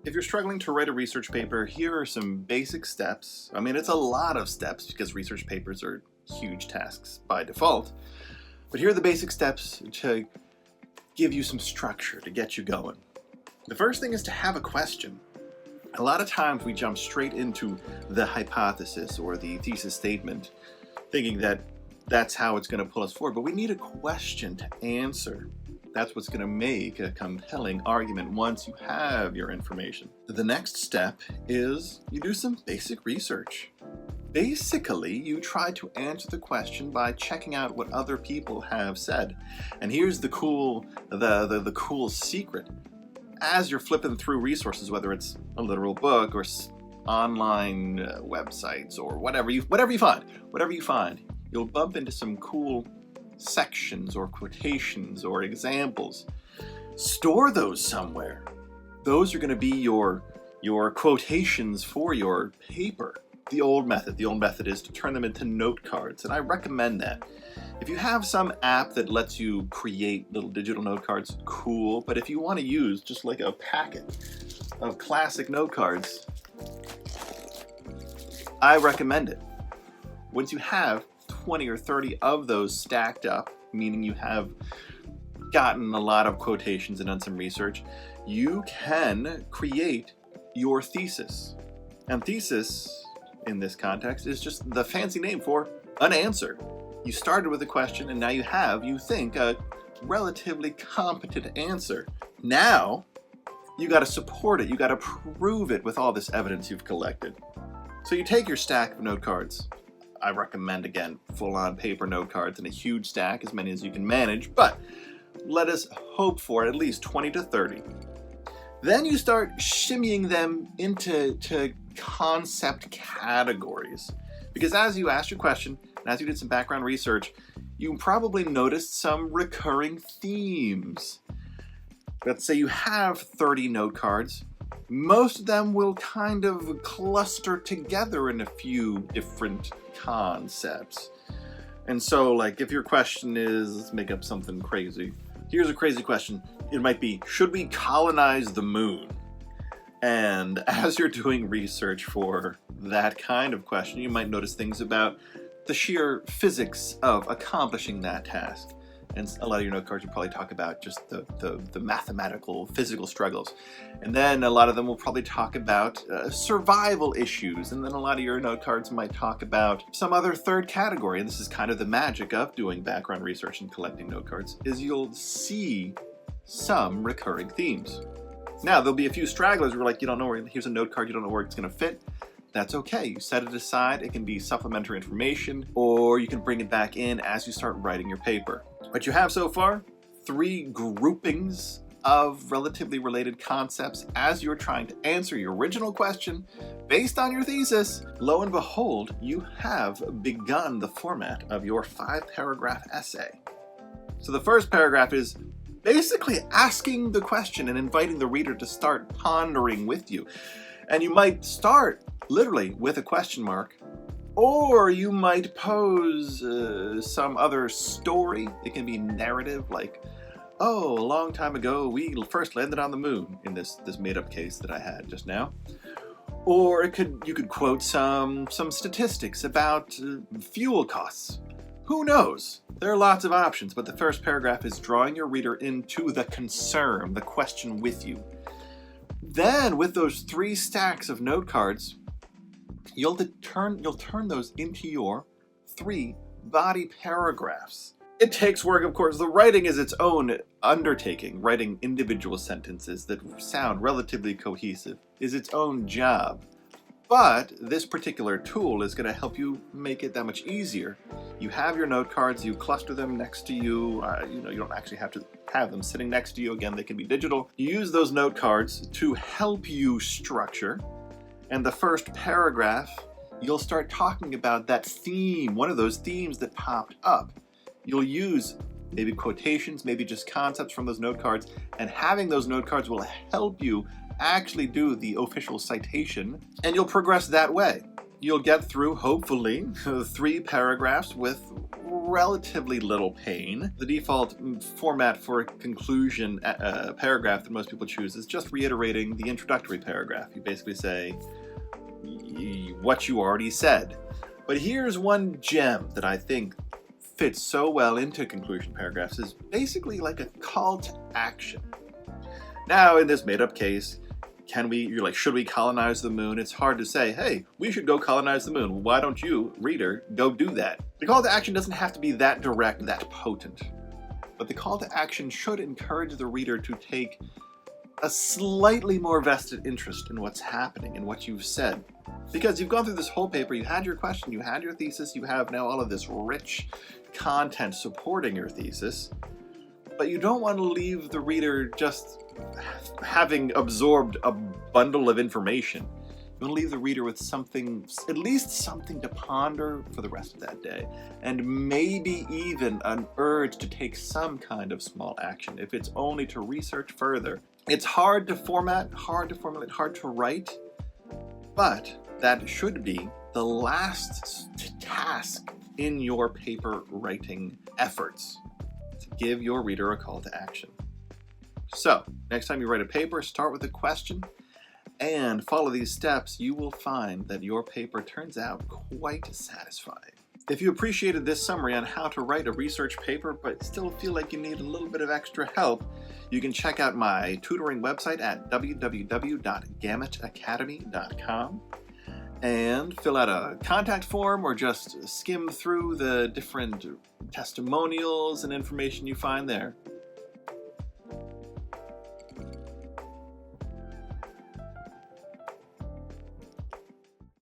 If you're struggling to write a research paper, here are some basic steps. I mean, it's a lot of steps because research papers are huge tasks by default. But here are the basic steps to give you some structure, to get you going. The first thing is to have a question. A lot of times we jump straight into the hypothesis or the thesis statement, thinking that that's how it's going to pull us forward. But we need a question to answer. That's what's going to make a compelling argument once you have your information. The next step is you do some basic research. Basically, you try to answer the question by checking out what other people have said. And here's the cool secret. As you're flipping through resources, whether it's a literal book or online websites or whatever you find, you'll bump into some cool sections or quotations or examples. Store those somewhere. Those are going to be your quotations for your paper. The old method is to turn them into note cards, and I recommend that. If you have some app that lets you create little digital note cards, cool, but if you want to use just like a packet of classic note cards, I recommend it. Once you have 20 or 30 of those stacked up, meaning you have gotten a lot of quotations and done some research, you can create your thesis. And thesis, in this context, is just the fancy name for an answer. You started with a question and now you think, a relatively competent answer. Now, you got to support it. You got to prove it with all this evidence you've collected. So you take your stack of note cards. I recommend, again, full-on paper note cards in a huge stack, as many as you can manage, but let us hope for at least 20 to 30. Then you start shimmying them into concept categories. Because as you asked your question, and as you did some background research, you probably noticed some recurring themes. Let's say you have 30 note cards. Most of them will kind of cluster together in a few different concepts. And so, like, if your question is, let's make up something crazy. Here's a crazy question. It might be, should we colonize the moon? And as you're doing research for that kind of question, you might notice things about the sheer physics of accomplishing that task. And a lot of your note cards will probably talk about just the mathematical, physical struggles. And then a lot of them will probably talk about survival issues. And then a lot of your note cards might talk about some other third category. And this is kind of the magic of doing background research and collecting note cards, is you'll see some recurring themes. Now, there'll be a few stragglers where, like, you don't know where, here's a note card, you don't know where it's going to fit. That's okay. You set it aside. It can be supplementary information, or you can bring it back in as you start writing your paper. What you have so far, 3 groupings of relatively related concepts as you're trying to answer your original question based on your thesis. Lo and behold, you have begun the format of your 5-paragraph essay. So the first paragraph is basically asking the question and inviting the reader to start pondering with you. And you might start literally with a question mark, or you might pose some other story. It can be narrative, like, oh, a long time ago we first landed on the moon, in this made-up case that I had just now. Or you could quote some statistics about fuel costs. Who knows? There are lots of options, but the first paragraph is drawing your reader into the concern, the question with you. Then, with those 3 stacks of note cards, you'll turn those into your 3 body paragraphs. It takes work, of course. The writing is its own undertaking. Writing individual sentences that sound relatively cohesive is its own job. But this particular tool is going to help you make it that much easier. You have your note cards, you cluster them next to you. You don't actually have to have them sitting next to you. Again, they can be digital. You use those note cards to help you structure. And the first paragraph, you'll start talking about that theme, one of those themes that popped up. You'll use maybe quotations, maybe just concepts from those note cards, and having those note cards will help you actually do the official citation, and you'll progress that way. you'll get through, hopefully, 3 paragraphs with relatively little pain. The default format for a conclusion paragraph that most people choose is just reiterating the introductory paragraph. You basically say what you already said. But here's one gem that I think fits so well into conclusion paragraphs, is basically like a call to action. Now, in this made-up case, you're like, should we colonize the moon? It's hard to say, hey, we should go colonize the moon. Why don't you, reader, go do that? The call to action doesn't have to be that direct, that potent. But the call to action should encourage the reader to take a slightly more vested interest in what's happening and what you've said. Because you've gone through this whole paper, you had your question, you had your thesis, you have now all of this rich content supporting your thesis, but you don't want to leave the reader just having absorbed a bundle of information. You want to leave the reader with something, at least something to ponder for the rest of that day, and maybe even an urge to take some kind of small action, if it's only to research further. It's hard to formulate, hard to write, but that should be the last task in your paper writing efforts, to give your reader a call to action. So, next time you write a paper, start with a question and follow these steps. You will find that your paper turns out quite satisfying. If you appreciated this summary on how to write a research paper but still feel like you need a little bit of extra help, you can check out my tutoring website at www.gamutacademy.com and fill out a contact form or just skim through the different testimonials and information you find there.